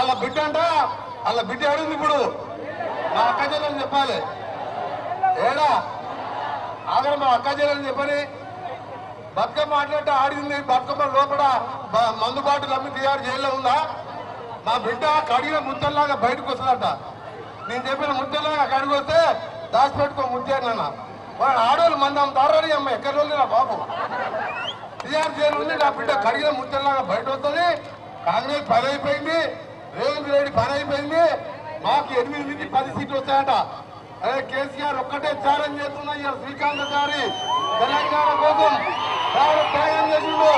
వాళ్ళ బిడ్డ అంట, వాళ్ళ బిడ్డ అడిగింది ఇప్పుడు మా అక్క చెల్లెని చెప్పాలి. ఏడా ఆగర మా అక్క చెల్లెని చెప్పని బతుకమ్మ ఆడినట్టు ఆడింది. బతుకమ్మ లోపల మందుబాటులు అమ్మి తీయారు జైల్లో ఉందా? మా బిడ్డ కడిగిన ముద్దల్లాగా బయటకు వస్తుందట. నేను చెప్పిన ముద్దల్లాగా కడిగి వస్తే దాచిపెట్టుకో ముద్దేనన్న. వాడు ఆడోళ్ళు మంది అమ్ముతారని అమ్మ ఎక్కడ ఉంది నా బాబు. టీఆర్ జైలు ఉంది, నా బిడ్డ కడిగిన ముద్దల్లాగా బయట వస్తుంది. కాంగ్రెస్ పని అయిపోయింది, రేవంత్ రెడ్డి పని అయిపోయింది. మాకు 8 నుంచి 10 సీట్లు వస్తాయట. అదే కేసీఆర్ ఒక్కటే ఛాలెంజ్ చేస్తున్నా. ఇవాళ శ్రీకాంత్ గారి తెలంగాణ కోసం త్యాగం చేసిండు.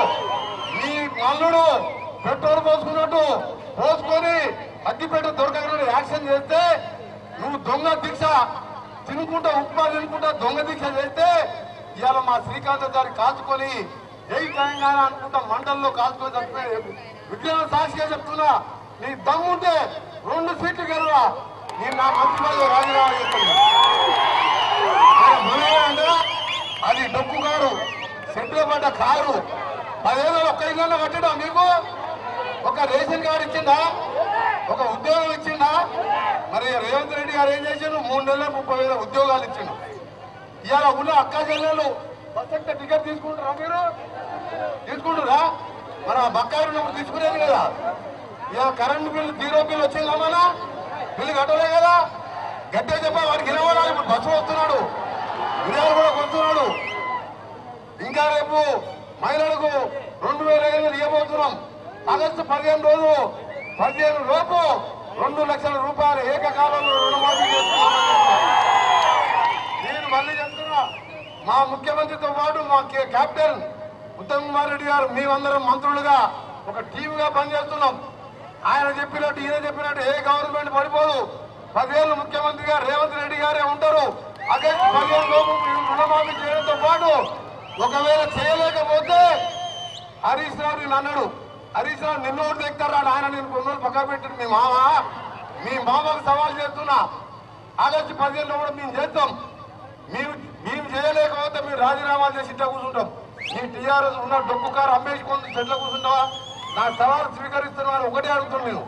నీ అల్లుడు పెట్రోల్ పోసుకున్నట్టు పోసుకొని అగ్గిపెట్ట దొరకకుండా యాక్షన్ చేస్తే, నువ్వు దొంగ దీక్ష తినుకుంటా ఉప్మా తినుకుంటా దొంగ దీక్ష చేస్తే, ఇవాళ మా శ్రీకాంత్ గారి కాల్చుకొని జై తెలంగాణ అనుకుంటా మండల్లో కాల్చుకొని చచ్చిపోయి విజ్ఞాన సాక్షిగా చెప్తున్నా. నీ దమ్ముంటే 2 సీట్లు గెలవా, నేను నా మంత్రి పదవి రాజీనామా చేస్తున్నా. అంటే అది డొక్కు కారు, సెంట్లో పడ్డ కారు. 10 ఏళ్ళు ఒక్క ఇళ్ళలో కట్టడా మీకు? ఒక రేషన్ కార్డు ఇచ్చిందా? ఒక ఉద్యోగం ఇచ్చిందా? మరి రేవంత్ రెడ్డి గారు ఏం చేసిండు? 3 నెలల 30,000 ఉద్యోగాలు ఇచ్చిండు. ఇవాళ ఉన్న అక్క చెల్లెలు బస్ ఎక్కితే టికెట్ తీసుకుంటారా? మీరు తీసుకుంటారా? మన బక్కాయి ఉన్నప్పుడు తీసుకునేది కదా. ఇవాళ కరెంటు బిల్లు 0 బిల్లు వచ్చిందా? మన బిల్లు కట్టలే కదా. గట్టే చెప్పా వాడికి ఇరవై. ఇప్పుడు బస్సు వస్తున్నాడు, విజయాలు కూడా వస్తున్నాడు. ఇంకా రేపు మహిళలకు 2,500 ఇవ్వబోతున్నాం. ఆగస్టు 15 రోజు 15 లోపు 2 లక్షల రూపాయలు ఏకకాలంలో రుణమాఫీ చేస్తున్నామని నేను మళ్ళీ చెప్తున్నా. మా ముఖ్యమంత్రితో పాటు మా కెప్టెన్ ఉత్తమ్ కుమార్ రెడ్డి గారు, మేమందరం మంత్రులుగా ఒక టీమ్గా పనిచేస్తున్నాం. ఆయన చెప్పినట్టు ఈయన చెప్పినట్టు ఏ గవర్నమెంట్ పడిపోదు. 10 ఏళ్ళు ముఖ్యమంత్రిగా రేవంత్ రెడ్డి గారే ఉంటారు. ఆగస్టు 15 లోపు రుణమాఫీ చేయడంతో పాటు ఒకవేళ చేయలేకపోతే హరీష్ రావు నేను అన్నాడు. హరీష్ రావు నిన్ను ఓటు తెస్తారా ఆయన? నేను కొన్ని రోజులు పక్క పెట్టాడు. మీ మామకు సవాల్ చేస్తున్నా. ఆగస్టు 15 కూడా మేము చేస్తాం. మేము చేయలేకపోతే మీరు రాజీనామా చేసి ఇట్లా కూర్చుంటాం. మీ టీఆర్ఎస్ ఉన్న డొక్కు కారు అమ్మేసుకొని చెట్ల కూర్చుంటావా? నా సవాల్ స్వీకరిస్తున్నా. ఒకటే అడుగుతున్నాను నేను.